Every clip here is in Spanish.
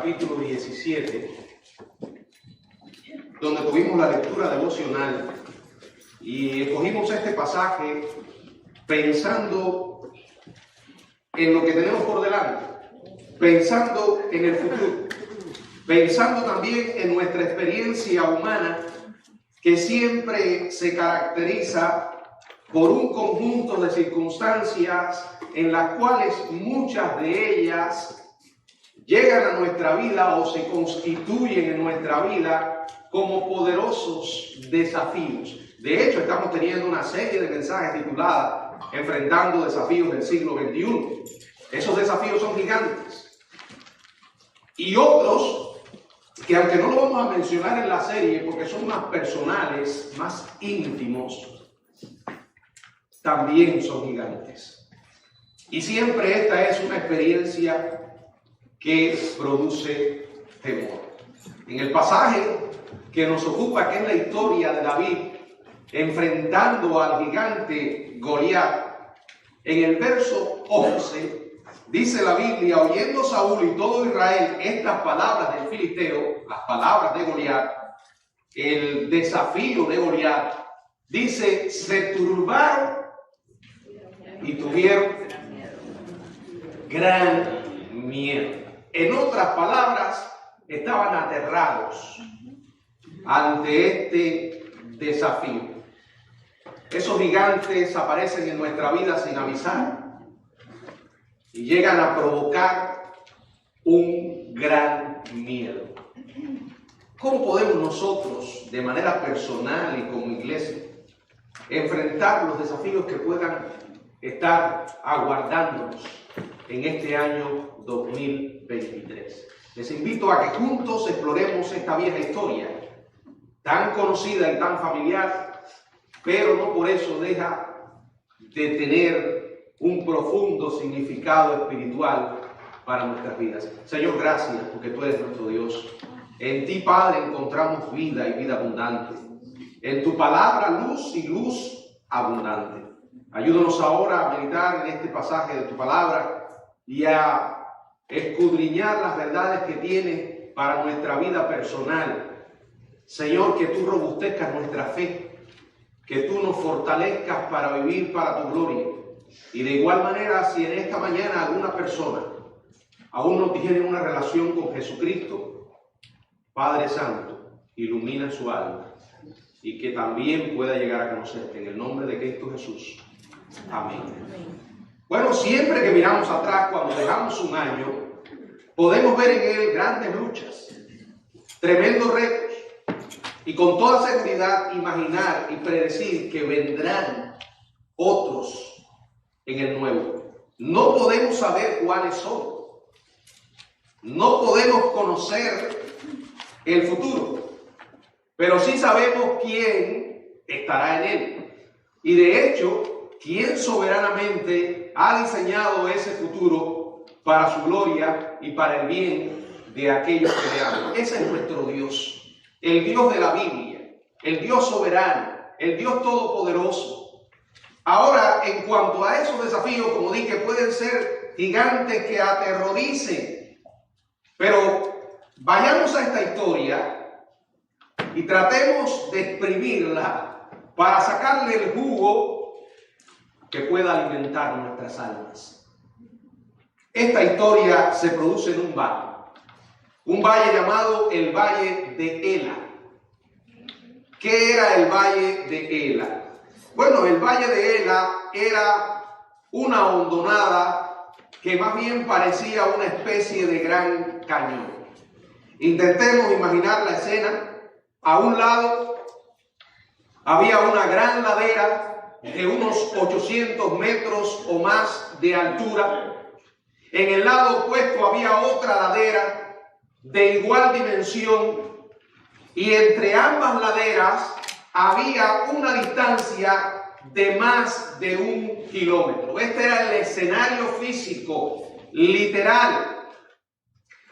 capítulo 17, donde tuvimos la lectura devocional y escogimos este pasaje pensando en lo que tenemos por delante, pensando en el futuro, pensando también en nuestra experiencia humana que siempre se caracteriza por un conjunto de circunstancias en las cuales muchas de ellas llegan a nuestra vida o se constituyen en nuestra vida como poderosos desafíos. De hecho, estamos teniendo una serie de mensajes titulada Enfrentando desafíos del siglo XXI. Esos desafíos son gigantes. Y otros que, aunque no lo vamos a mencionar en la serie porque son más personales, más íntimos, también son gigantes. Y siempre esta es una experiencia que produce temor. En el pasaje que nos ocupa, que es la historia de David enfrentando al gigante Goliat, en el verso 11 dice la Biblia: oyendo Saúl y todo Israel estas palabras del filisteo, las palabras de Goliat, el desafío de Goliat, dice, se turbaron y tuvieron gran miedo. En otras palabras, estaban aterrados ante este desafío. Esos gigantes aparecen en nuestra vida sin avisar y llegan a provocar un gran miedo. ¿Cómo podemos nosotros, de manera personal y como iglesia, enfrentar los desafíos que puedan estar aguardándonos en este año 2023? Les invito a que juntos exploremos esta vieja historia, tan conocida y tan familiar, pero no por eso deja de tener un profundo significado espiritual para nuestras vidas. Señor, gracias porque tú eres nuestro Dios. En ti, Padre, encontramos vida y vida abundante. En tu palabra, luz y luz abundante. Ayúdanos ahora a meditar en este pasaje de tu palabra y a escudriñar las verdades que tiene para nuestra vida personal. Señor, que tú robustezcas nuestra fe, que tú nos fortalezcas para vivir para tu gloria. Y de igual manera, si en esta mañana alguna persona aún no tiene una relación con Jesucristo, Padre Santo, ilumina su alma y que también pueda llegar a conocerte. En el nombre de Cristo Jesús. Amén. Bueno, siempre que miramos atrás, cuando dejamos un año, podemos ver en él grandes luchas, tremendos retos, y con toda seguridad imaginar y predecir que vendrán otros en el nuevo. No podemos saber cuáles son. No podemos conocer el futuro, pero sí sabemos quién estará en él. Y de hecho, quién soberanamente ha diseñado ese futuro para su gloria y para el bien de aquellos que le aman. Ese es nuestro Dios. El Dios de la Biblia, el Dios soberano, el Dios todopoderoso. Ahora, en cuanto a esos desafíos, como dije, pueden ser gigantes que aterroricen. Pero vayamos a esta historia y tratemos de exprimirla para sacarle el jugo que pueda alimentar nuestras almas. Esta historia se produce en un valle llamado el Valle de Ela. ¿Qué era el Valle de Ela? Bueno, el Valle de Ela era una hondonada que más bien parecía una especie de gran cañón. Intentemos imaginar la escena. A un lado había una gran ladera de unos 800 metros o más de altura. En el lado opuesto había otra ladera de igual dimensión, y entre ambas laderas había una distancia de más de 1 kilómetro. Este era el escenario físico, literal.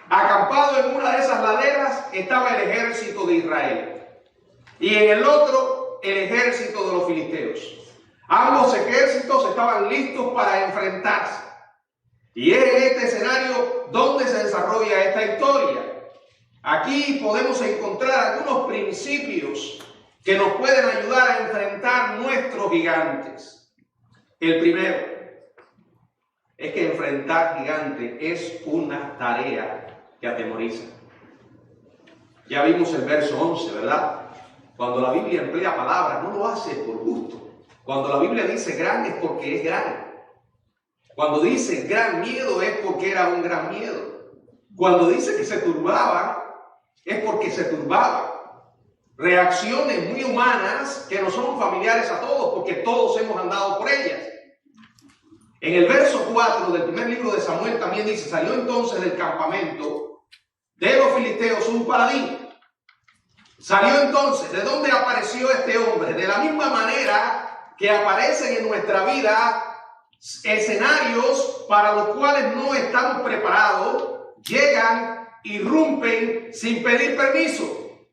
Acampado en una de esas laderas estaba el ejército de Israel, y en el otro el ejército de los filisteos. Ambos ejércitos estaban listos para enfrentarse. Y en este escenario dónde se desarrolla esta historia. Aquí podemos encontrar algunos principios que nos pueden ayudar a enfrentar nuestros gigantes. El primero es que enfrentar gigantes es una tarea que atemoriza. Ya vimos el verso 11, ¿verdad? Cuando la Biblia emplea palabras, no lo hace por gusto. Cuando la Biblia dice grande es porque es grande. Cuando dice gran miedo es porque era un gran miedo. Cuando dice que se turbaban es porque se turbaban. Reacciones muy humanas que no son familiares a todos porque todos hemos andado por ellas. En el verso 4 del primer libro de Samuel también dice: salió entonces del campamento de los filisteos un paladín. Salió entonces. ¿De dónde apareció este hombre? De la misma manera que aparecen en nuestra vida escenarios para los cuales no estamos preparados, llegan, irrumpen sin pedir permiso.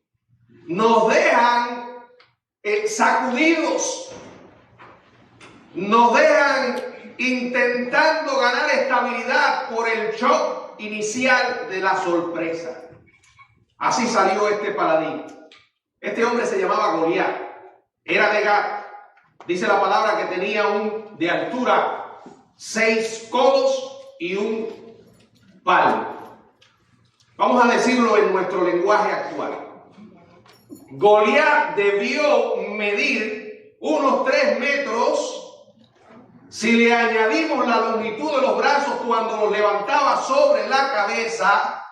Nos dejan sacudidos, nos dejan intentando ganar estabilidad por el shock inicial de la sorpresa. Así salió este paladín. Este hombre se llamaba Goliat, era de Gat. Dice la palabra que tenía de altura 6 codos y un palmo. Vamos a decirlo en nuestro lenguaje actual. Goliat debió medir unos 3 metros si le añadimos la longitud de los brazos cuando los levantaba sobre la cabeza.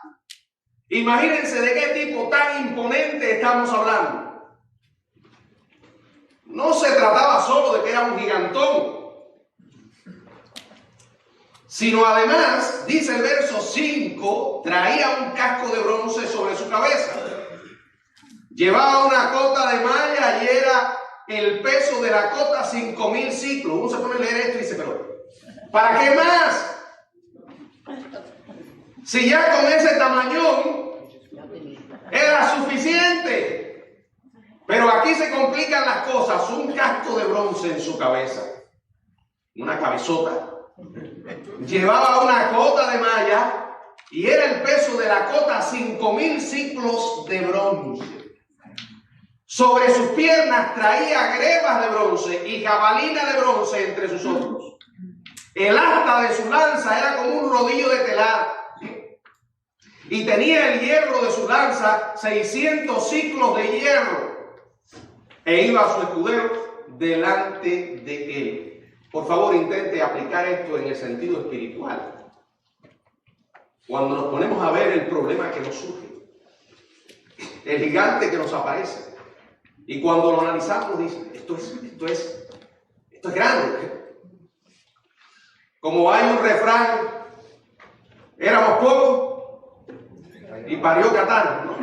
Imagínense de qué tipo tan imponente estamos hablando. No se trataba solo de que era un gigantón, sino además, dice el verso 5, traía un casco de bronce sobre su cabeza. Llevaba una cota de malla y era el peso de la cota 5,000 ciclos. Uno se pone a leer esto y dice, pero ¿para qué más? Si ya con ese tamañón era suficiente. Pero aquí se complican las cosas. Un casco de bronce en su cabeza, una cabezota. Llevaba una cota de malla y era el peso de la cota 5,000 ciclos de bronce. Sobre sus piernas traía grebas de bronce y jabalina de bronce entre sus hombros. El asta de su lanza era como un rodillo de telar. Y tenía el hierro de su lanza 600 ciclos de hierro. E iba su escudero delante de él. Por favor, intente aplicar esto en el sentido espiritual. Cuando nos ponemos a ver el problema que nos surge, el gigante que nos aparece, y cuando lo analizamos, dice, esto es grande. Como hay un refrán, éramos pocos y parió Catán, ¿no?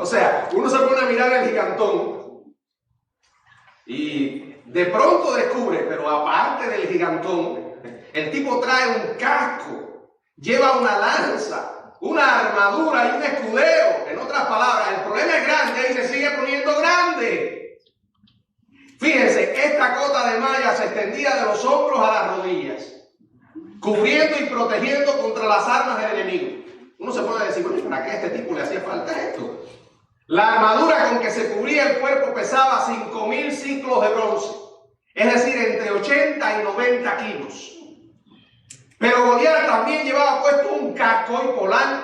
O sea, uno se pone a mirar el gigantón y de pronto descubre, pero aparte del gigantón, el tipo trae un casco, lleva una lanza, una armadura y un escudero. En otras palabras, el problema es grande y se sigue poniendo grande. Fíjense, esta cota de malla se extendía de los hombros a las rodillas, cubriendo y protegiendo contra las armas del enemigo. Uno se pone a decir, bueno, ¿para qué a este tipo le hacía falta esto? La armadura con que se cubría el cuerpo pesaba 5,000 ciclos de bronce, es decir, entre 80 y 90 kilos. Pero Goliat también llevaba puesto un casco y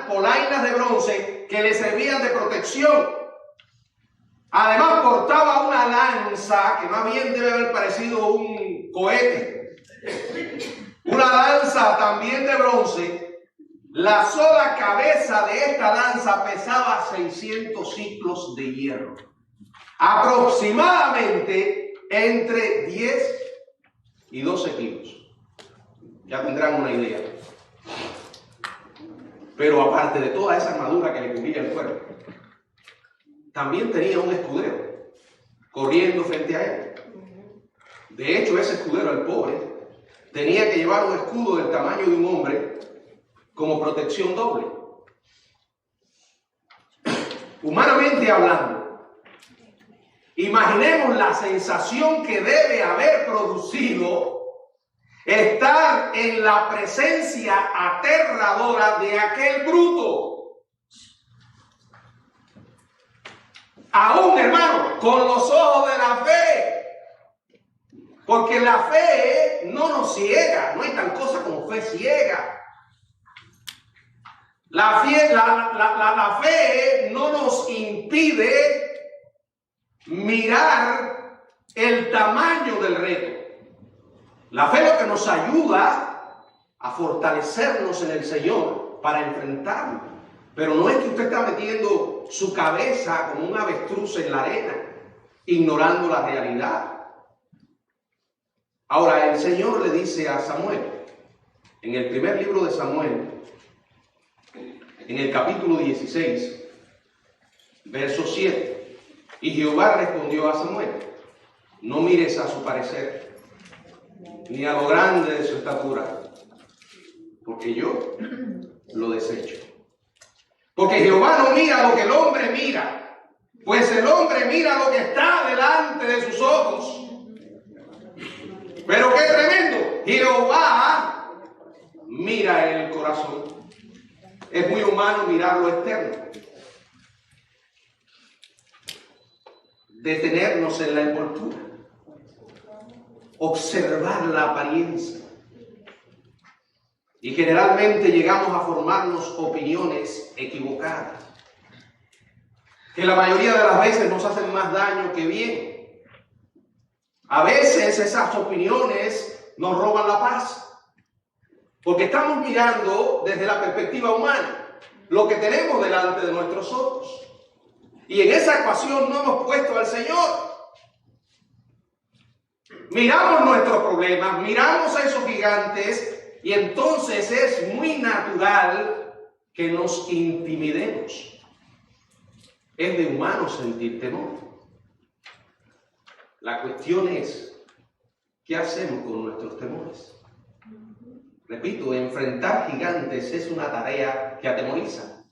polainas de bronce que le servían de protección. Además portaba una lanza que más bien debe haber parecido un cohete. Una lanza también de bronce. La sola cabeza de esta lanza pesaba 600 ciclos de hierro. Aproximadamente entre 10 y 12 kilos. Ya tendrán una idea. Pero aparte de toda esa armadura que le cubría el cuerpo, también tenía un escudero corriendo frente a él. De hecho, ese escudero, el pobre, tenía que llevar un escudo del tamaño de un hombre como protección doble. Humanamente hablando, imaginemos la sensación que debe haber producido estar en la presencia aterradora de aquel bruto. Aún, hermano, con los ojos de la fe. Porque la fe no nos ciega. No hay tal cosa como fe ciega. La fe no nos impide mirar el tamaño del reto. La fe es lo que nos ayuda a fortalecernos en el Señor para enfrentarlo. Pero no es que usted está metiendo su cabeza como un avestruz en la arena, ignorando la realidad. Ahora, el Señor le dice a Samuel, en el primer libro de Samuel, en el capítulo 16, verso 7, y Jehová respondió a Samuel, no mires a su parecer, ni a lo grande de su estatura, porque yo lo desecho. Porque Jehová no mira lo que el hombre mira, pues el hombre mira lo que está delante de sus ojos. Pero qué tremendo, Jehová mira el corazón. Es muy humano mirar lo externo. Detenernos en la envoltura. Observar la apariencia. Y generalmente llegamos a formarnos opiniones equivocadas, que la mayoría de las veces nos hacen más daño que bien. A veces esas opiniones nos roban la paz, porque estamos mirando desde la perspectiva humana lo que tenemos delante de nuestros ojos. Y en esa ecuación no hemos puesto al Señor. Miramos nuestros problemas, miramos a esos gigantes, y entonces es muy natural que nos intimidemos. Es de humano sentir temor. La cuestión es, ¿qué hacemos con nuestros temores? Repito, enfrentar gigantes es una tarea que atemoriza.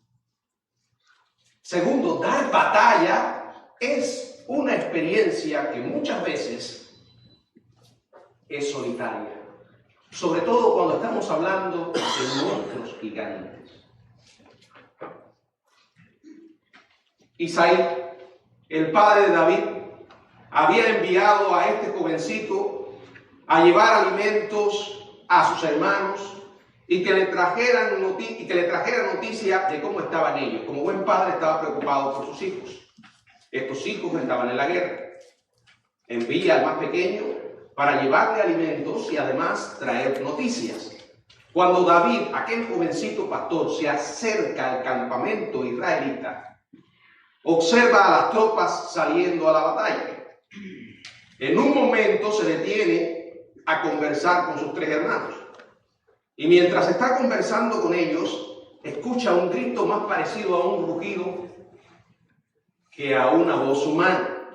Segundo, dar batalla es una experiencia que muchas veces es solitaria. Sobre todo cuando estamos hablando de nuestros gigantes. Isaí, el padre de David, había enviado a este jovencito a llevar alimentos a sus hermanos y que le trajeran noticia de cómo estaban ellos. Como buen padre estaba preocupado por sus hijos. Estos hijos estaban en la guerra. Envía al más pequeño para llevarle alimentos y además traer noticias. Cuando David, aquel jovencito pastor, se acerca al campamento israelita, observa a las tropas saliendo a la batalla. En un momento se detiene a conversar con sus tres hermanos. Y mientras está conversando con ellos, escucha un grito más parecido a un rugido que a una voz humana.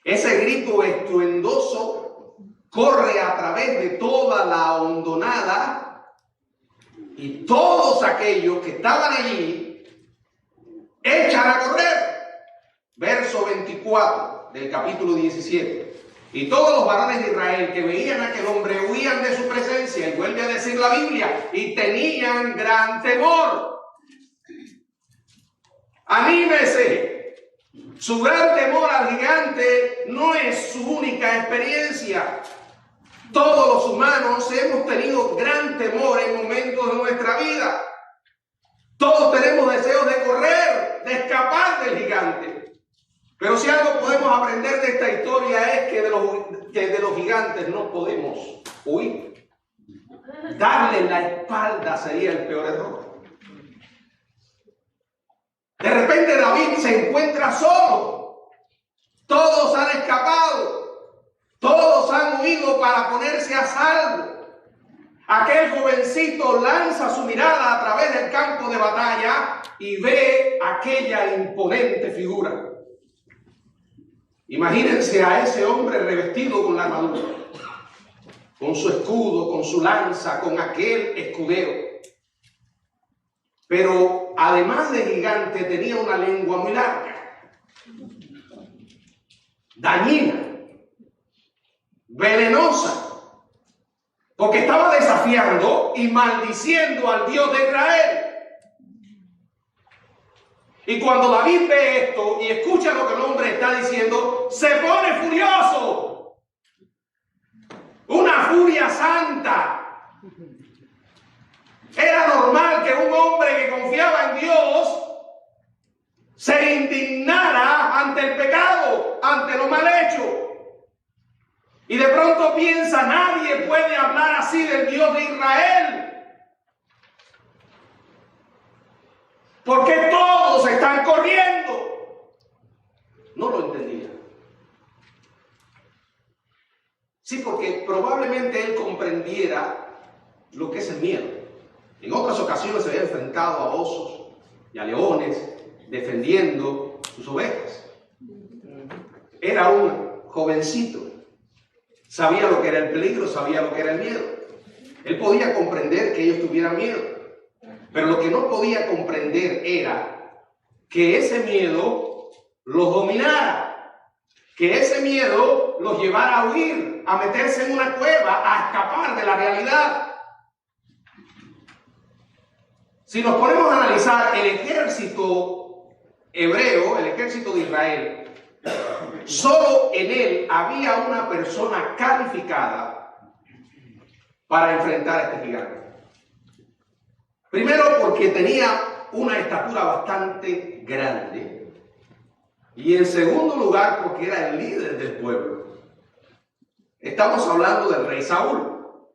Ese grito estruendoso corre a través de toda la hondonada y todos aquellos que estaban allí echan a correr. Verso 24 del capítulo 17. Y todos los varones de Israel que veían a aquel hombre huían de su presencia, y vuelve a decir la Biblia, y tenían gran temor. Anímese. Su gran temor al gigante no es su única experiencia. Todos los humanos hemos tenido gran temor en momentos de nuestra vida. Todos tenemos deseos de correr, de escapar del gigante. Pero si algo podemos aprender de esta historia es que de los gigantes no podemos huir. Darle la espalda sería el peor error. De repente David se encuentra solo. Todos han escapado. Todos han huido para ponerse a salvo. Aquel jovencito lanza su mirada a través del campo de batalla y ve aquella imponente figura. Imagínense a ese hombre revestido con la armadura, con su escudo, con su lanza, con aquel escudero. Pero además de gigante tenía una lengua muy larga, venenosa, porque estaba desafiando y maldiciendo al Dios de Israel. Y cuando David ve esto y escucha lo que el hombre está diciendo, se pone furioso. Una furia santa. Era normal que un hombre que confiaba en Dios se indignara ante el pecado, ante lo mal hecho. Y de pronto piensa, nadie puede hablar así del Dios de Israel. ¿Por qué todos están corriendo? No lo entendía. Sí, porque probablemente él comprendiera lo que es el miedo. En otras ocasiones se había enfrentado a osos y a leones defendiendo sus ovejas. Era un jovencito. Sabía lo que era el peligro, sabía lo que era el miedo. Él podía comprender que ellos tuvieran miedo. Pero lo que no podía comprender era que ese miedo los dominara, que ese miedo los llevara a huir, a meterse en una cueva, a escapar de la realidad. Si nos ponemos a analizar el ejército hebreo, el ejército de Israel, solo en él había una persona calificada para enfrentar a este gigante. Primero porque tenía una estatura bastante grande y en segundo lugar porque era el líder del pueblo. Estamos hablando del rey Saúl.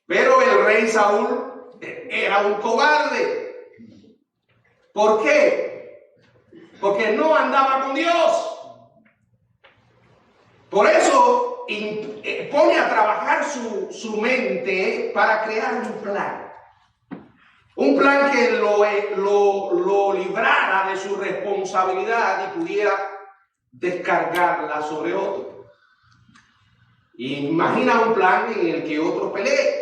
Pero el rey Saúl era un cobarde. ¿Por qué? Porque no andaba con Dios. Por eso pone a trabajar su mente para crear un plan. Un plan que lo librara de su responsabilidad y pudiera descargarla sobre otro. Imagina un plan en el que otro pelee.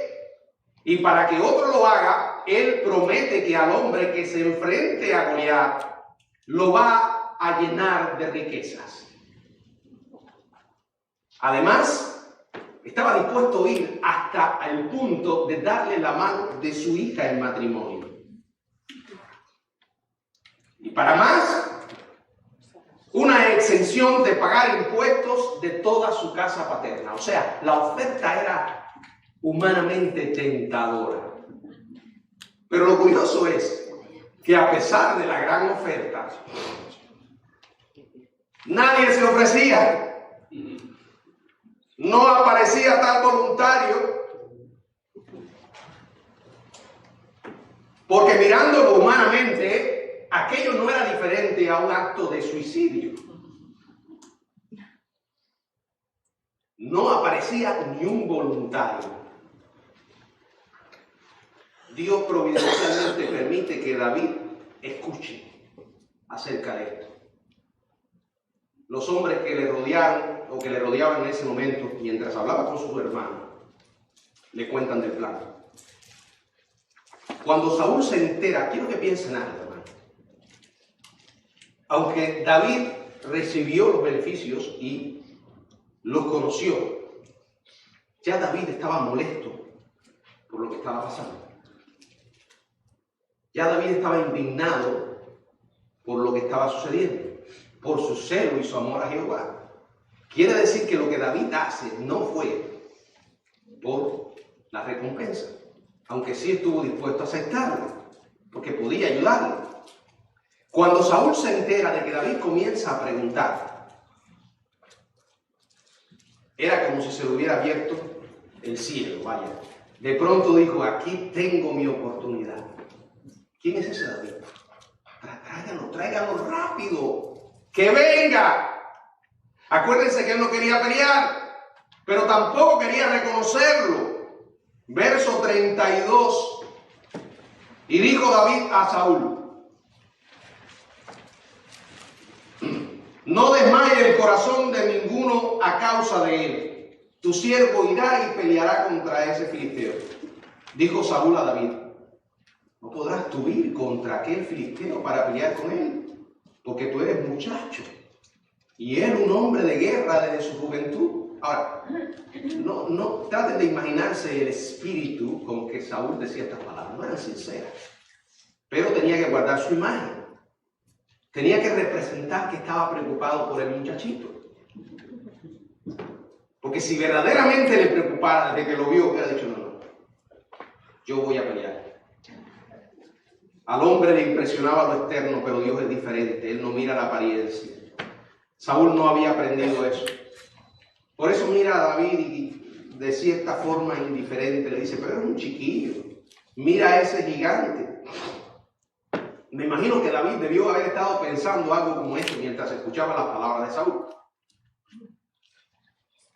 Y para que otro lo haga, él promete que al hombre que se enfrente a Goliat lo va a llenar de riquezas. Además, estaba dispuesto a ir hasta el punto de darle la mano de su hija en matrimonio. Y para más, una exención de pagar impuestos de toda su casa paterna. O sea, la oferta era humanamente tentadora. Pero lo curioso es que a pesar de la gran oferta, nadie se ofrecía. No aparecía tal voluntario, porque mirándolo humanamente, aquello no era diferente a un acto de suicidio. No aparecía ni un voluntario. Dios providencialmente permite que David escuche acerca de esto. Los hombres que le rodearon o que le rodeaban en ese momento, mientras hablaba con sus hermanos, le cuentan del plan. Cuando Saúl se entera, quiero que piensen algo, hermano. Aunque David recibió los beneficios y los conoció, ya David estaba molesto por lo que estaba pasando. Ya David estaba indignado por lo que estaba sucediendo, por su celo y su amor a Jehová. Quiere decir que lo que David hace no fue por la recompensa, aunque sí estuvo dispuesto a aceptarlo, porque podía ayudarlo. Cuando Saúl se entera de que David comienza a preguntar, era como si se le hubiera abierto el cielo, vaya. De pronto dijo, aquí tengo mi oportunidad. ¿Quién es ese David? Tráiganlo rápido, que venga. Acuérdense que él no quería pelear, pero tampoco quería reconocerlo. Verso 32. Y dijo David a Saúl, no desmaye el corazón de ninguno a causa de él. Tu siervo irá y peleará contra ese filisteo. Dijo Saúl a David, no podrás tú ir contra aquel filisteo para pelear con él, porque tú eres muchacho y él un hombre de guerra desde su juventud. Ahora, no traten de imaginarse el espíritu con que Saúl decía estas palabras, no eran sinceras, pero tenía que guardar su imagen, tenía que representar que estaba preocupado por el muchachito. Porque si verdaderamente le preocupara desde que lo vio, hubiera dicho, no, yo voy a pelear. Al hombre le impresionaba lo externo, pero Dios es diferente, Él no mira la apariencia. Saúl no había aprendido eso. Por eso mira a David y de cierta forma indiferente le dice, pero es un chiquillo, mira a ese gigante. Me imagino que David debió haber estado pensando algo como esto mientras escuchaba las palabras de Saúl.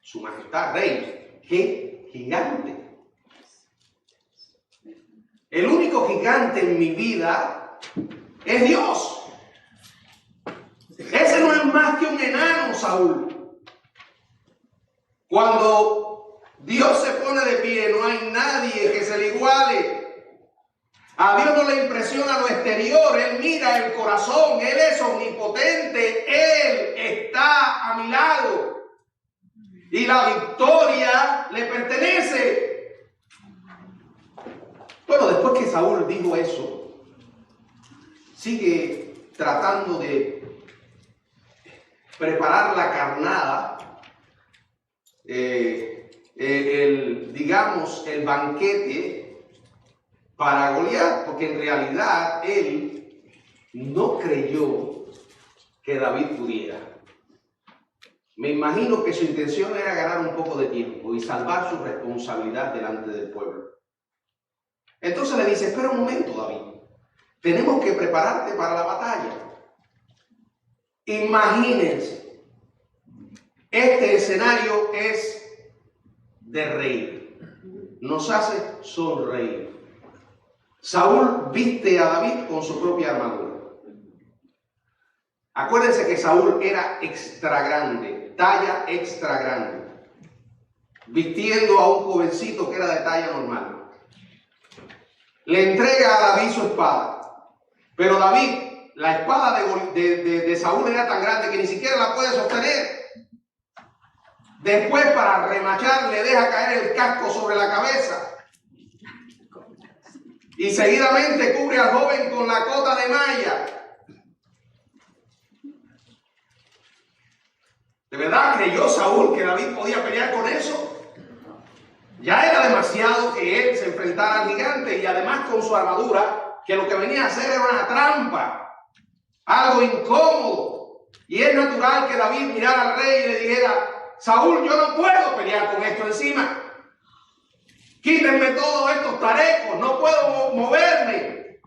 Su majestad, rey, qué gigante. El único gigante en mi vida es Dios. Ese no es más que un enano, Saúl. Cuando Dios se pone de pie, no hay nadie que se le iguale. A Dios no le impresiona lo exterior, Él mira el corazón, Él es omnipotente, Él está a mi lado. Y la victoria le pertenece. Bueno, después que Saúl dijo eso, sigue tratando de preparar la carnada, el banquete para Goliat, porque en realidad él no creyó que David pudiera. Me imagino que su intención era ganar un poco de tiempo y salvar su responsabilidad delante del pueblo. Entonces le dice, espera un momento, David, tenemos que prepararte para la batalla. Imagínense, este escenario es de reír, nos hace sonreír. Saúl viste a David con su propia armadura. Acuérdense que Saúl era extra grande, talla extra grande, vistiendo a un jovencito que era de talla normal. Le entrega a David su espada, pero David, la espada de Saúl era tan grande que ni siquiera la puede sostener. Después, para remachar, le deja caer el casco sobre la cabeza. Y seguidamente cubre al joven con la cota de malla. ¿De verdad creyó Saúl que David podía pelear con eso? Ya era demasiado que él se enfrentara al gigante y además con su armadura, que lo que venía a hacer era una trampa, algo incómodo. Y es natural que David mirara al rey y le dijera, Saúl, yo no puedo pelear con esto encima. Quítenme todos estos tarecos, no puedo moverme.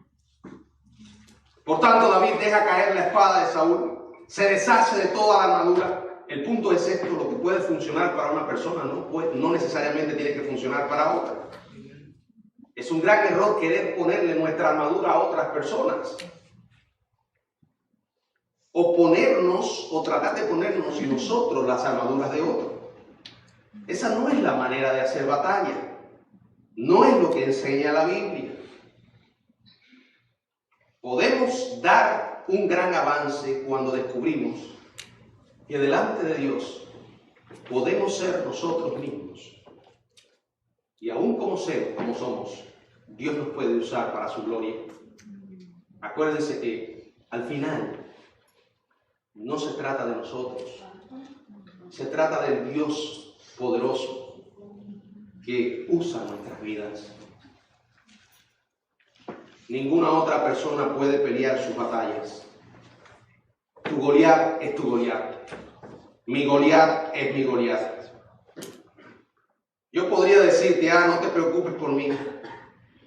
Por tanto, David deja caer la espada de Saúl, se deshace de toda la armadura. El punto es esto, lo que puede funcionar para una persona no necesariamente tiene que funcionar para otra. Es un gran error querer ponerle nuestra armadura a otras personas. O ponernos, o tratar de ponernos y nosotros las armaduras de otros. Esa no es la manera de hacer batalla. No es lo que enseña la Biblia. Podemos dar un gran avance cuando descubrimos que delante de Dios podemos ser nosotros mismos. Y aún como somos, Dios nos puede usar para su gloria. Acuérdense que al final no se trata de nosotros, se trata del Dios poderoso que usa nuestras vidas. Ninguna otra persona puede pelear sus batallas. Tu Goliat es tu Goliat. Mi Goliat es mi Goliat. Yo podría decirte, no te preocupes por mí,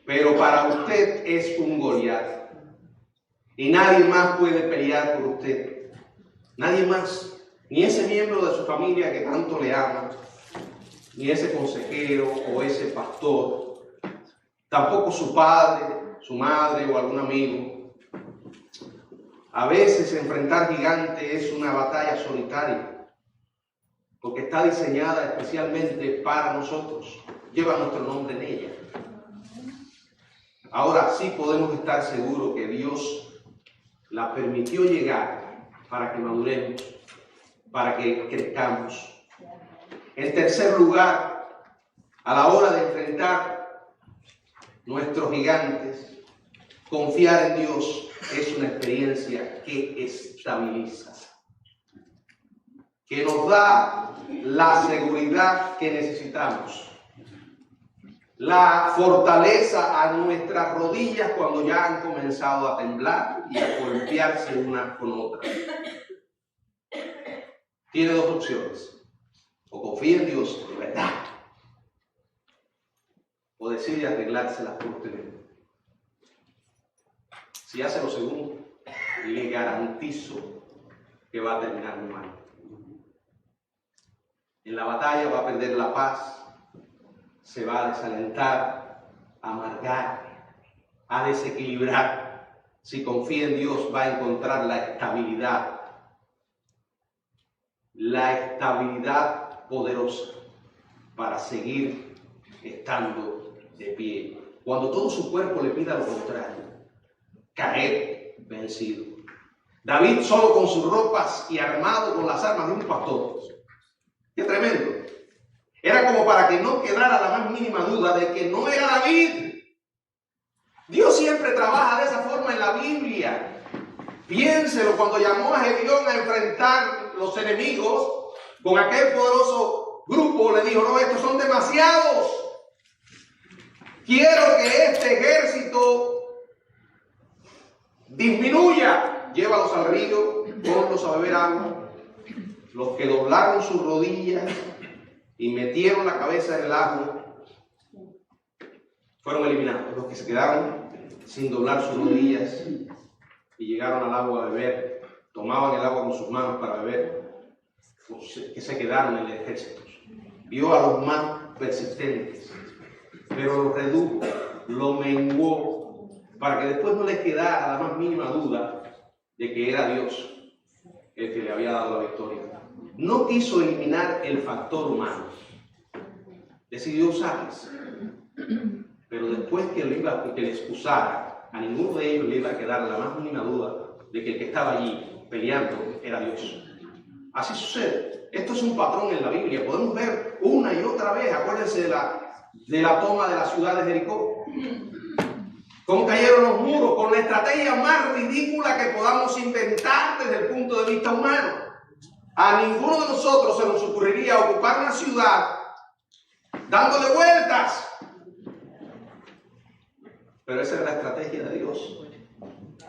pero para usted es un Goliat. Y nadie más puede pelear por usted. Nadie más. Ni ese miembro de su familia que tanto le ama, ni ese consejero o ese pastor. Tampoco su padre, su madre o algún amigo. A veces enfrentar gigantes es una batalla solitaria, porque está diseñada especialmente para nosotros, lleva nuestro nombre en ella. Ahora sí podemos estar seguros que Dios la permitió llegar para que maduremos, para que crezcamos. En tercer lugar, a la hora de enfrentar nuestros gigantes, confiar en Dios es una experiencia que estabiliza, que nos da la seguridad que necesitamos, la fortaleza a nuestras rodillas cuando ya han comenzado a temblar y a golpearse una con otra. Tiene dos opciones: o confía en Dios de verdad, o decide arreglárselas por usted mismo. Si hace lo segundo, le garantizo que va a terminar muy mal. En la batalla va a perder la paz, se va a desalentar, a amargar, a desequilibrar. Si confía en Dios, va a encontrar la estabilidad poderosa para seguir estando de pie. Cuando todo su cuerpo le pida lo contrario, caer vencido. David solo con sus ropas y armado con las armas de un pastor. ¡Qué tremendo! Era como para que no quedara la más mínima duda de que no era David. Dios siempre trabaja de esa forma en la Biblia. Piénselo, cuando llamó a Gedeón a enfrentar los enemigos con aquel poderoso grupo, le dijo: no, estos son demasiados. Quiero que este ejército disminuya. Llévalos al río, ponlos a beber agua. Los que doblaron sus rodillas y metieron la cabeza en el agua fueron eliminados. Los que se quedaron sin doblar sus rodillas y llegaron al agua a beber, tomaban el agua con sus manos para beber, que se quedaron en el ejército. Vio a los más persistentes, pero lo redujo, lo menguó, para que después no les quedara la más mínima duda de que era Dios el que le había dado la victoria. No quiso eliminar el factor humano, decidió usarles, pero después que les usara, a ninguno de ellos le iba a quedar la más mínima duda de que el que estaba allí peleando era Dios. Así sucede. Esto es un patrón en la Biblia. Podemos ver una y otra vez. Acuérdense de la toma de la ciudad de Jericó. Cómo cayeron los muros, con la estrategia más ridícula que podamos inventar desde el punto de vista humano. A ninguno de nosotros se nos ocurriría ocupar una ciudad dándole vueltas. Pero esa era la estrategia de Dios.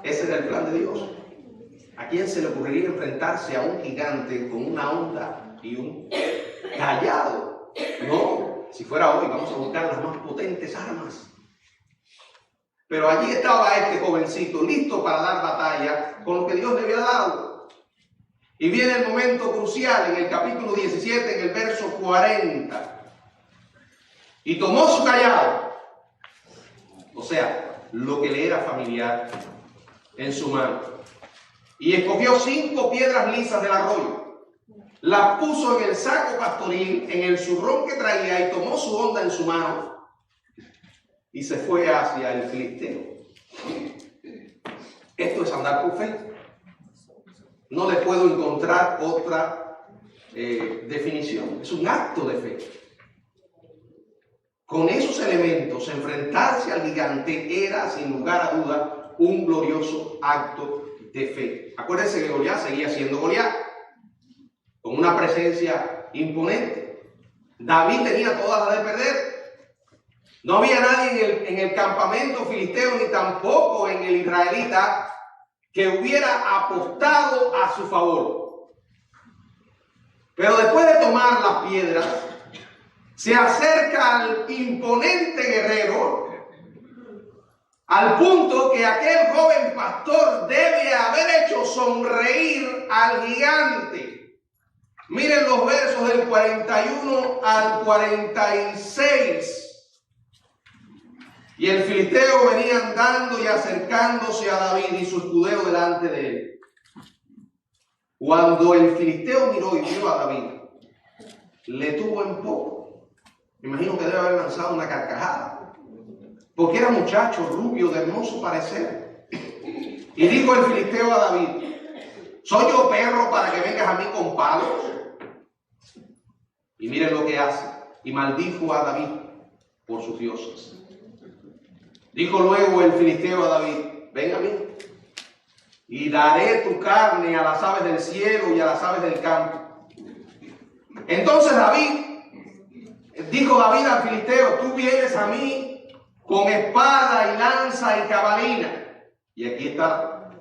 Ese era el plan de Dios. ¿A quién se le ocurriría enfrentarse a un gigante con una honda y un cayado? No, si fuera hoy vamos a buscar las más potentes armas. Pero allí estaba este jovencito listo para dar batalla con lo que Dios le había dado. Y viene el momento crucial en el capítulo 17, en el verso 40. Y tomó su cayado, o sea, lo que le era familiar, en su mano. Y escogió 5 piedras lisas del arroyo. Las puso en el saco pastoril, en el zurrón que traía, y tomó su honda en su mano. Y se fue hacia el filisteo. Esto es andar por fe. No le puedo encontrar otra definición. Es un acto de fe. Con esos elementos, enfrentarse al gigante era, sin lugar a duda, un glorioso acto de fe. Acuérdense que Goliat seguía siendo Goliat, con una presencia imponente. David tenía todas las de perder. No había nadie en el campamento filisteo, ni tampoco en el israelita, que hubiera apostado a su favor. Pero después de tomar las piedras, se acerca al imponente guerrero, al punto que aquel joven pastor debe haber hecho sonreír al gigante. Miren los versos del 41 al 46. Y el filisteo venía andando y acercándose a David y su escudero delante de él. Cuando el filisteo miró y vio a David, le tuvo en poco. Me imagino que debe haber lanzado una carcajada, porque era muchacho, rubio, de hermoso parecer. Y dijo el filisteo a David: ¿soy yo perro para que vengas a mí con palos? Y miren lo que hace. Y maldijo a David por sus dioses. Dijo luego el filisteo a David: ven a mí, y daré tu carne a las aves del cielo y a las aves del campo. Entonces dijo David al filisteo: tú vienes a mí con espada y lanza y jabalina. Y aquí está: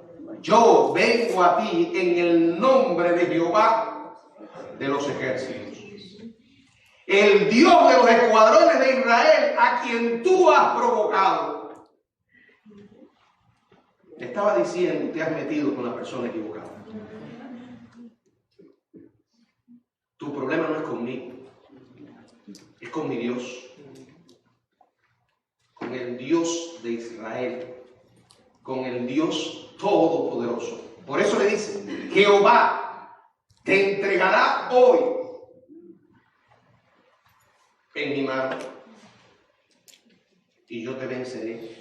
yo vengo a ti en el nombre de Jehová de los ejércitos, el Dios de los escuadrones de Israel, a quien tú has provocado. Le estaba diciendo: te has metido con la persona equivocada. Tu problema no es conmigo, es con mi Dios, con el Dios de Israel, con el Dios Todopoderoso. Por eso le dice: Jehová te entregará hoy en mi mano, y yo te venceré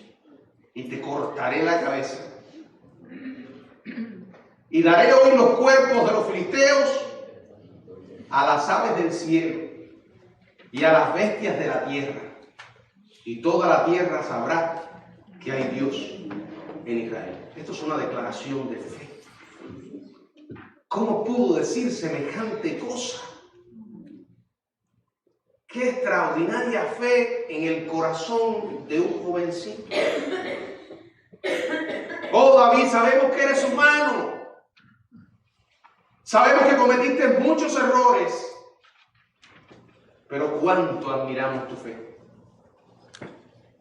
y te cortaré la cabeza, y daré hoy los cuerpos de los filisteos a las aves del cielo y a las bestias de la tierra, y toda la tierra sabrá que hay Dios en Israel. Esto es una declaración de fe. ¿Cómo pudo decir semejante cosa? Qué extraordinaria fe en el corazón de un jovencito. Oh David, sabemos que eres humano. Sabemos que cometiste muchos errores, pero cuánto admiramos tu fe.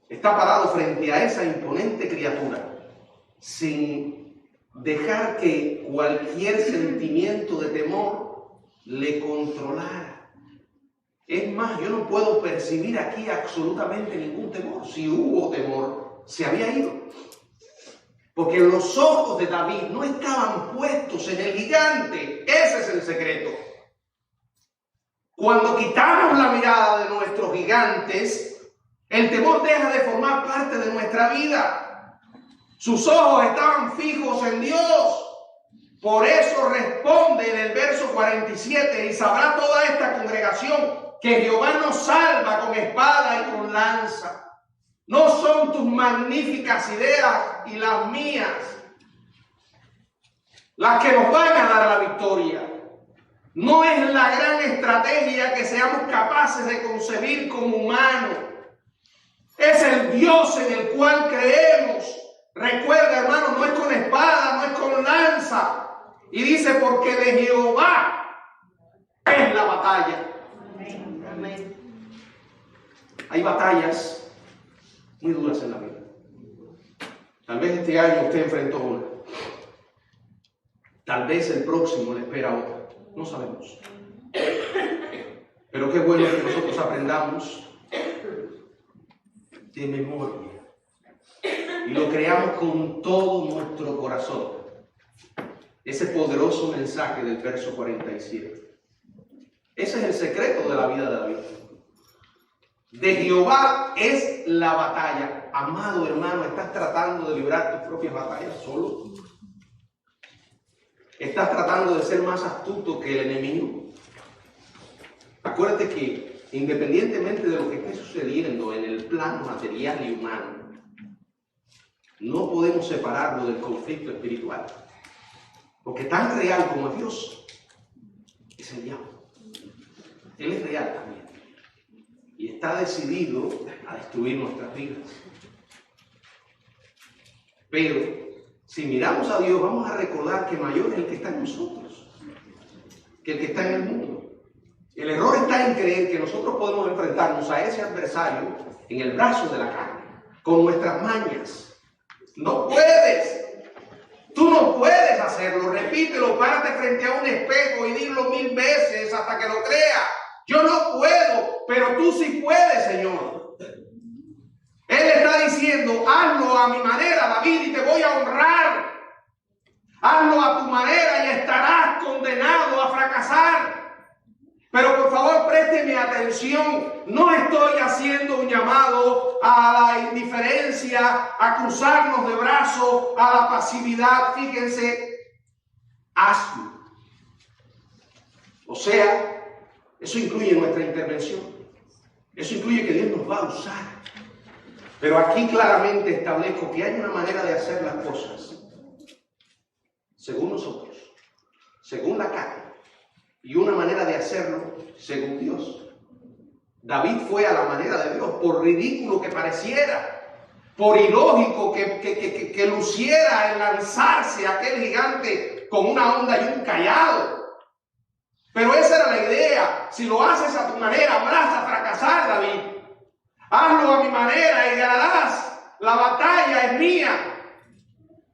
Está parado frente a esa imponente criatura, sin dejar que cualquier sentimiento de temor le controlara. Es más, yo no puedo percibir aquí absolutamente ningún temor. Si hubo temor, se había ido. Porque los ojos de David no estaban puestos en el gigante. Ese es el secreto. Cuando quitamos la mirada de nuestros gigantes, el temor deja de formar parte de nuestra vida. Sus ojos estaban fijos en Dios. Por eso responde en el verso 47: y sabrá toda esta congregación que Jehová nos salva con espada y con lanza. No son tus magníficas ideas y las mías las que nos van a dar la victoria. No es la gran estrategia que seamos capaces de concebir como humanos. Es el Dios en el cual creemos. Recuerda, hermano, no es con espada, no es con lanza. Y dice: porque de Jehová es la batalla. Amén. Hay batallas muy duras en la vida. Tal vez este año usted enfrentó una. Tal vez el próximo le espera otra. No sabemos. Pero qué bueno que nosotros aprendamos de memoria y lo creamos con todo nuestro corazón. Ese poderoso mensaje del verso 47. Ese es el secreto de la vida de David. De Jehová es la batalla. Amado hermano, ¿estás tratando de librar tus propias batallas solo? ¿Estás tratando de ser más astuto que el enemigo? Acuérdate que independientemente de lo que esté sucediendo en el plano material y humano, no podemos separarlo del conflicto espiritual. Porque tan real como Dios es el diablo. Él es real también. Y está decidido a destruir nuestras vidas. Pero si miramos a Dios, vamos a recordar que mayor es el que está en nosotros que el que está en el mundo. El error está en creer que nosotros podemos enfrentarnos a ese adversario en el brazo de la carne, con nuestras mañas. No puedes. Tú no puedes hacerlo. Repítelo, párate frente a un espejo y dilo 1000 veces hasta que lo creas. Yo no puedo, pero tú sí puedes, Señor. Él está diciendo: hazlo a mi manera, David, y te voy a honrar. Hazlo a tu manera y estarás condenado a fracasar. Pero por favor, présteme atención. No estoy haciendo un llamado a la indiferencia, a cruzarnos de brazos, a la pasividad. Fíjense, hazlo. O sea, Eso incluye nuestra intervención. Eso incluye que Dios nos va a usar. Pero aquí claramente establezco que hay una manera de hacer las cosas según nosotros, según la carne, y una manera de hacerlo según Dios. David fue a la manera de Dios, por ridículo que pareciera, por ilógico que luciera el lanzarse a aquel gigante con una honda y un cayado. Pero esa era la idea. Si lo haces a tu manera, vas a fracasar, David. Hazlo a mi manera y ganarás. La batalla es mía.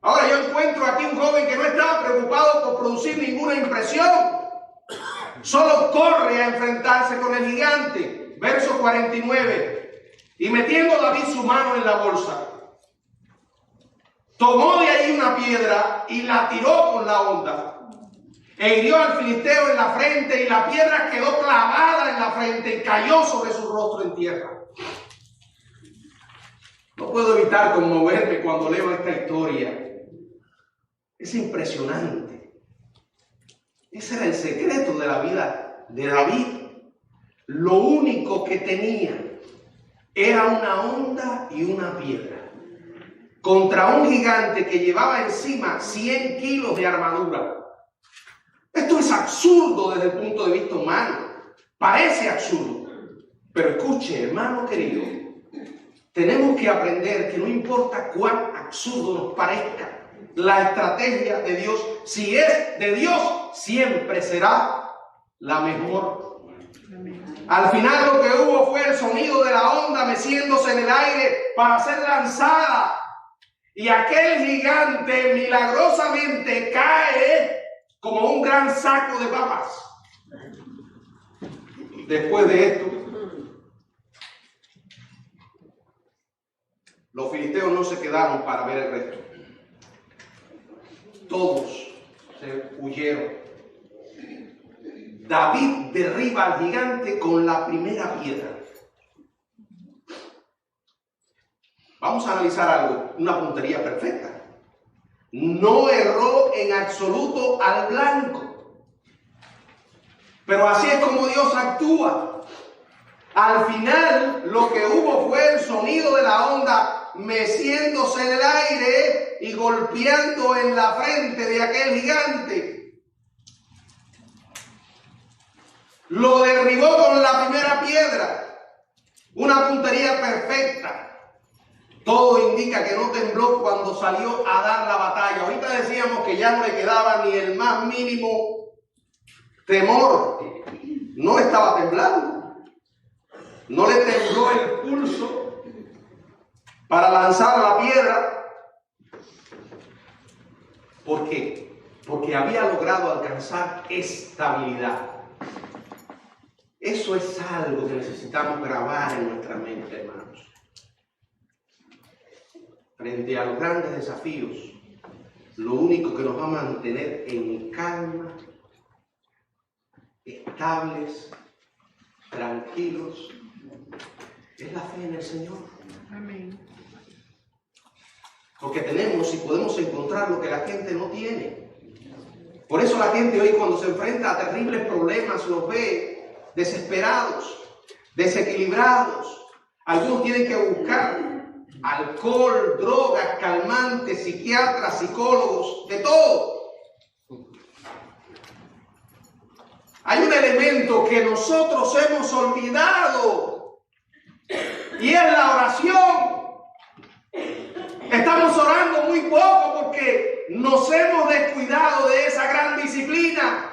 Ahora yo encuentro aquí un joven que no estaba preocupado por producir ninguna impresión. Solo corre a enfrentarse con el gigante. Verso 49. Y metiendo David su mano en la bolsa, tomó de ahí una piedra y la tiró con la honda. E hirió al filisteo en la frente, y la piedra quedó clavada en la frente y cayó sobre su rostro en tierra. No puedo evitar conmoverme cuando leo esta historia. Es impresionante. Ese era el secreto de la vida de David. Lo único que tenía era una honda y una piedra contra un gigante que llevaba encima 100 kilos de armadura. Esto es absurdo desde el punto de vista humano. Parece absurdo. Pero escuche, hermano querido, tenemos que aprender que no importa cuán absurdo nos parezca, la estrategia de Dios, si es de Dios, siempre será la mejor. Al final lo que hubo fue el sonido de la honda meciéndose en el aire para ser lanzada. Y aquel gigante milagrosamente cae como un gran saco de papas. Después de esto, los filisteos no se quedaron para ver el resto. Todos se huyeron. David derriba al gigante con la primera piedra. Vamos a analizar algo, una puntería perfecta. No erró en absoluto al blanco. Pero así es como Dios actúa. Al final lo que hubo fue el sonido de la honda meciéndose en el aire y golpeando en la frente de aquel gigante. Lo derribó con la primera piedra. Una puntería perfecta. Todo indica que no tembló cuando salió a dar la batalla. Ahorita decíamos que ya no le quedaba ni el más mínimo temor. No estaba temblando. No le tembló el pulso para lanzar la piedra. ¿Por qué? Porque había logrado alcanzar estabilidad. Eso es algo que necesitamos grabar en nuestra mente, hermanos. Frente a los grandes desafíos, lo único que nos va a mantener en calma, estables, tranquilos, es la fe en el Señor. Amén. Porque tenemos y podemos encontrar lo que la gente no tiene. Por eso la gente hoy, cuando se enfrenta a terribles problemas, los ve desesperados, desequilibrados. Algunos tienen que buscar alcohol, drogas, calmantes, psiquiatras, psicólogos, de todo. Hay un elemento que nosotros hemos olvidado y es la oración. Estamos orando muy poco porque nos hemos descuidado de esa gran disciplina.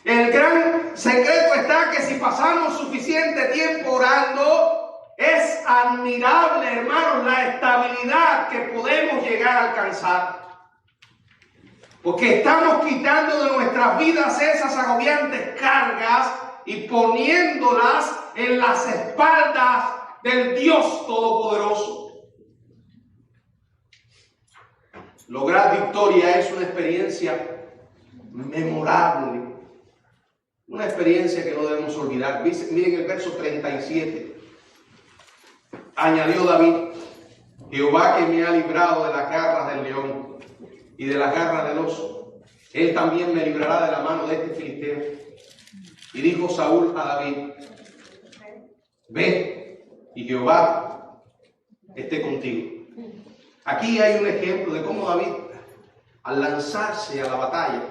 El gran secreto está que si pasamos suficiente tiempo orando, es admirable, hermanos, la estabilidad que podemos llegar a alcanzar. Porque estamos quitando de nuestras vidas esas agobiantes cargas y poniéndolas en las espaldas del Dios Todopoderoso. Lograr victoria es una experiencia memorable. Una experiencia que no debemos olvidar. Miren el verso 37. Añadió David: Jehová, que me ha librado de las garras del león y de las garras del oso, Él también me librará de la mano de este filisteo. Y dijo Saúl a David: ve, y Jehová esté contigo. Aquí hay un ejemplo de cómo David, al lanzarse a la batalla,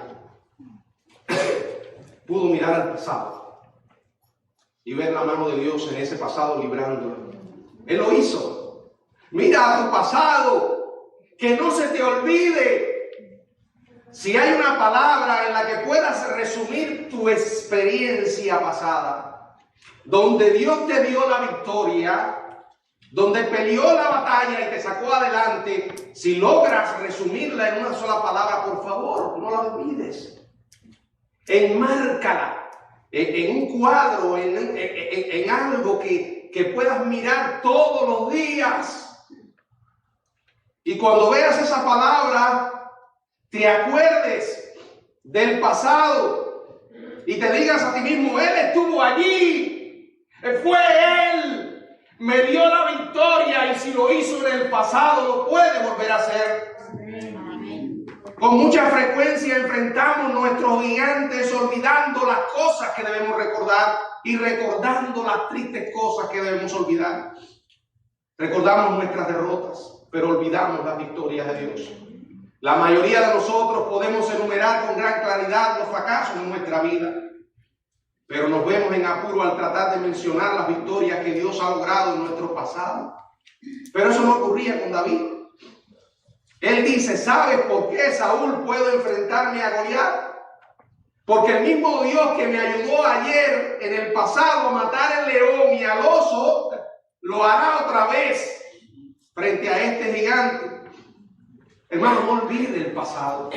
pudo mirar al pasado y ver la mano de Dios en ese pasado librándolo. Él lo hizo. Mira a tu pasado, que no se te olvide. Si hay una palabra en la que puedas resumir tu experiencia pasada, donde Dios te dio la victoria, donde peleó la batalla y te sacó adelante, si logras resumirla en una sola palabra, por favor, no la olvides. Enmárcala en un cuadro, en algo que puedas mirar todos los días. Y cuando veas esa palabra, te acuerdes del pasado y te digas a ti mismo: Él estuvo allí, fue Él, me dio la victoria, y si lo hizo en el pasado, lo puede volver a hacer. Amén. Con mucha frecuencia enfrentamos nuestros gigantes olvidando las cosas que debemos recordar y recordando las tristes cosas que debemos olvidar. Recordamos nuestras derrotas, pero olvidamos las victorias de Dios. La mayoría de nosotros podemos enumerar con gran claridad los fracasos en nuestra vida, pero nos vemos en apuro al tratar de mencionar las victorias que Dios ha logrado en nuestro pasado. Pero eso no ocurría con David. Él dice: ¿sabes por qué, Saúl, puedo enfrentarme a Goliat? Porque el mismo Dios que me ayudó ayer en el pasado a matar el león y al oso, lo hará otra vez frente a este gigante. Hermano, no olvide el pasado.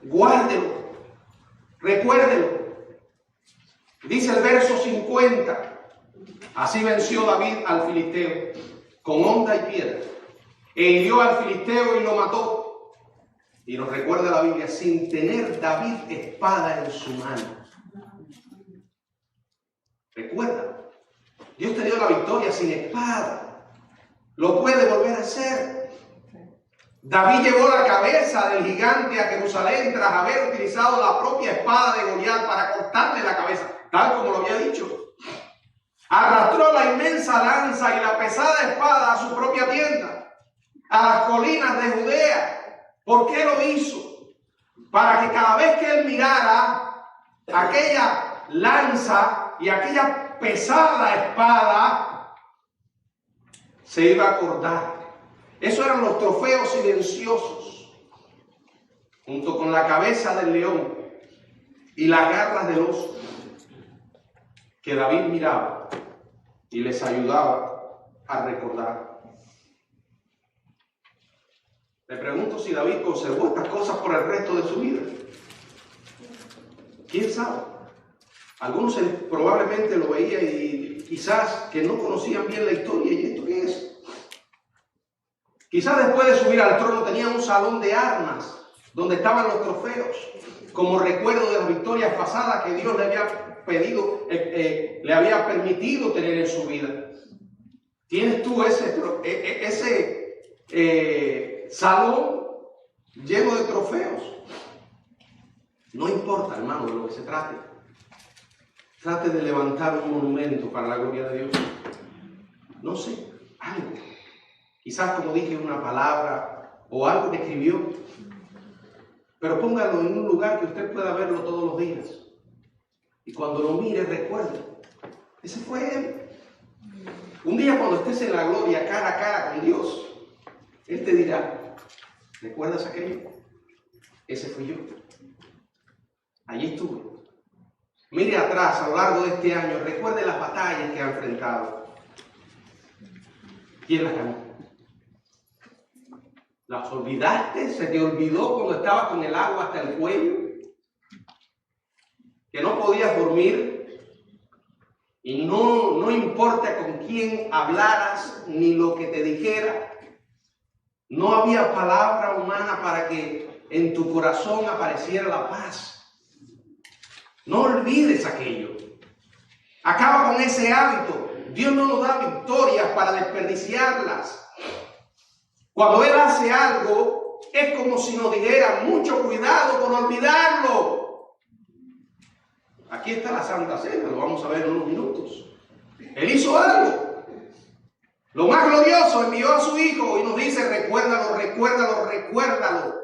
Guárdelo. Recuérdelo. Dice el verso 50. Así venció David al filisteo con honda y piedra, e hirió al filisteo y lo mató. Y nos recuerda la Biblia: sin tener David espada en su mano. Recuerda, Dios te dio la victoria sin espada. Lo puede volver a hacer. David llevó la cabeza del gigante a Jerusalén tras haber utilizado la propia espada de Goliat para cortarle la cabeza, tal como lo había dicho. Arrastró la inmensa lanza y la pesada espada a su propia tienda, a las colinas de Judea. ¿Por qué lo hizo? Para que cada vez que él mirara aquella lanza y aquella pesada espada, se iba a acordar. Esos eran los trofeos silenciosos, junto con la cabeza del león y las garras del oso, que David miraba y les ayudaba a recordar. Me pregunto si David conservó estas cosas por el resto de su vida. ¿Quién sabe? Algunos probablemente lo veían y quizás que no conocían bien la historia. ¿Y esto qué es? Quizás después de subir al trono tenía un salón de armas donde estaban los trofeos, como recuerdo de las victorias pasadas que Dios le había pedido, le había permitido tener en su vida. ¿Tienes tú ese salón lleno de trofeos? No importa, hermano, de lo que se trate. Trate de levantar un monumento para la gloria de Dios. No sé, algo. Quizás, como dije, una palabra o algo que escribió. Pero póngalo en un lugar que usted pueda verlo todos los días. Y cuando lo mire, recuerde, ese fue él. Un día cuando estés en la gloria, cara a cara con Dios, Él te dirá: ¿recuerdas aquello? Ese fui yo. Allí estuve. Mire atrás a lo largo de este año, recuerde las batallas que ha enfrentado. ¿Quién las ganó? ¿Las olvidaste? ¿Se te olvidó cuando estabas con el agua hasta el cuello? ¿Que no podías dormir? Y no importa con quién hablaras ni lo que te dijera, no había palabra humana para que en tu corazón apareciera la paz. No olvides aquello. Acaba con ese hábito. Dios no nos da victorias para desperdiciarlas. Cuando Él hace algo, es como si nos dijera, mucho cuidado con olvidarlo. Aquí está la Santa Cena, lo vamos a ver en unos minutos. Él hizo algo. Lo más glorioso, envió a su Hijo y nos dice, recuérdalo, recuérdalo, recuérdalo.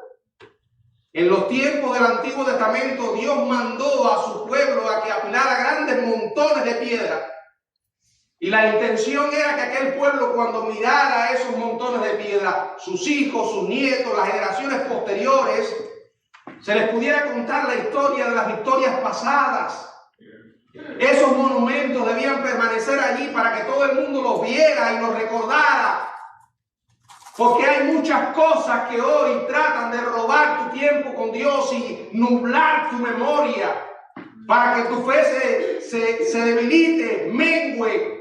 En los tiempos del Antiguo Testamento, Dios mandó a su pueblo a que apilara grandes montones de piedra. Y la intención era que aquel pueblo, cuando mirara esos montones de piedra, sus hijos, sus nietos, las generaciones posteriores, se les pudiera contar la historia de las victorias pasadas. Esos monumentos debían permanecer allí para que todo el mundo los viera y los recordara. Porque hay muchas cosas que hoy tratan de robar tu tiempo con Dios y nublar tu memoria para que tu fe se debilite, mengüe.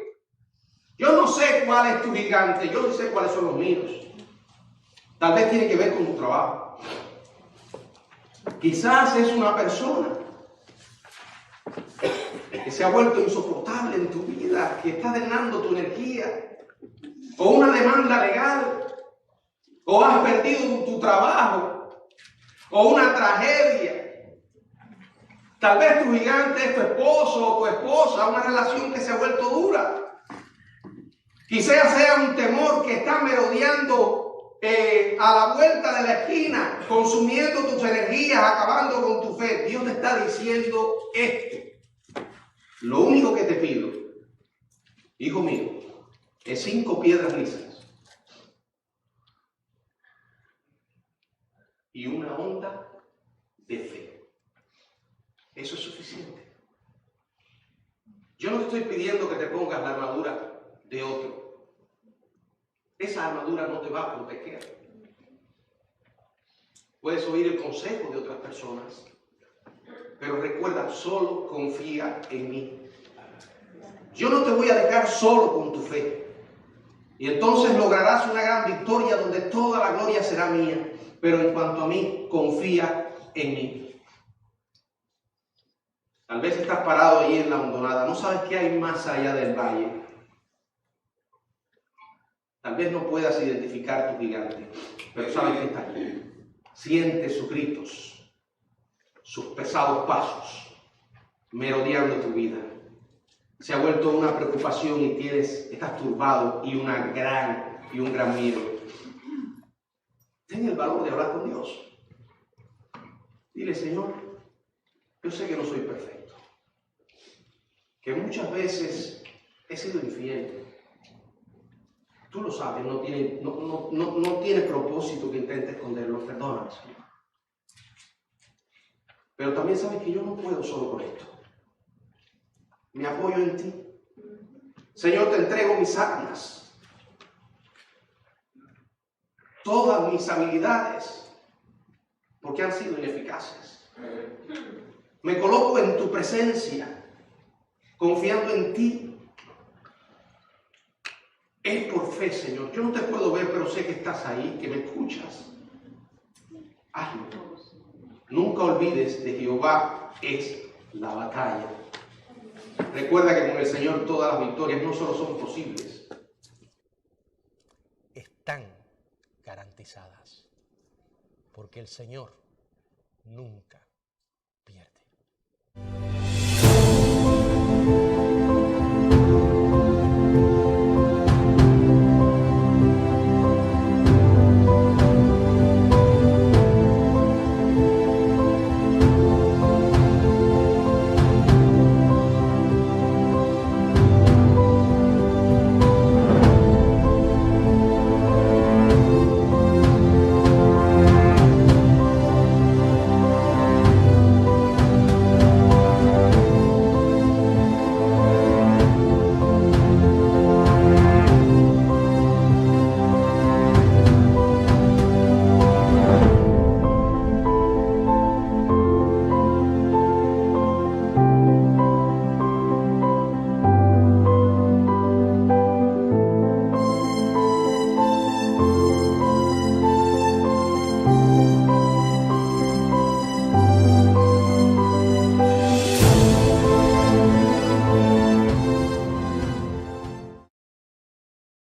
Yo no sé cuál es tu gigante, yo no sé cuáles son los míos. Tal vez tiene que ver con tu trabajo. Quizás es una persona que se ha vuelto insoportable en tu vida, que está drenando tu energía, o una demanda legal, o has perdido tu trabajo, o una tragedia. Tal vez tu gigante es tu esposo o tu esposa, una relación que se ha vuelto dura. Quizás sea un temor que está merodeando a la vuelta de la esquina, consumiendo tus energías, acabando con tu fe. Dios te está diciendo esto. Lo único que te pido, hijo mío, es 5 piedras lisas y una onda de fe. Eso es suficiente. Yo no te estoy pidiendo que te pongas la armadura de otro. Esa armadura no te va a proteger. Puedes oír el consejo de otras personas, pero recuerda, solo confía en mí. Yo no te voy a dejar solo con tu fe. Y entonces lograrás una gran victoria donde toda la gloria será mía. Pero en cuanto a mí, confía en mí. Tal vez estás parado ahí en la hondonada. No sabes qué hay más allá del valle. Tal vez no puedas identificar tu gigante, pero sabes que está aquí. Siente sus gritos, sus pesados pasos, merodeando tu vida. Se ha vuelto una preocupación y estás turbado y un gran miedo. Ten el valor de hablar con Dios. Dile, Señor, yo sé que no soy perfecto, que muchas veces he sido infiel. Tú lo sabes, no tiene propósito que intente esconderlo, perdóname, Señor. Pero también sabes que yo no puedo solo con esto. Me apoyo en ti. Señor, te entrego mis armas, todas mis habilidades, porque han sido ineficaces. Me coloco en tu presencia, confiando en ti. Es por fe, Señor. Yo no te puedo ver, pero sé que estás ahí, que me escuchas. Hazlo. Nunca olvides de Jehová es la batalla. Recuerda que con el Señor todas las victorias no solo son posibles, están garantizadas. Porque el Señor nunca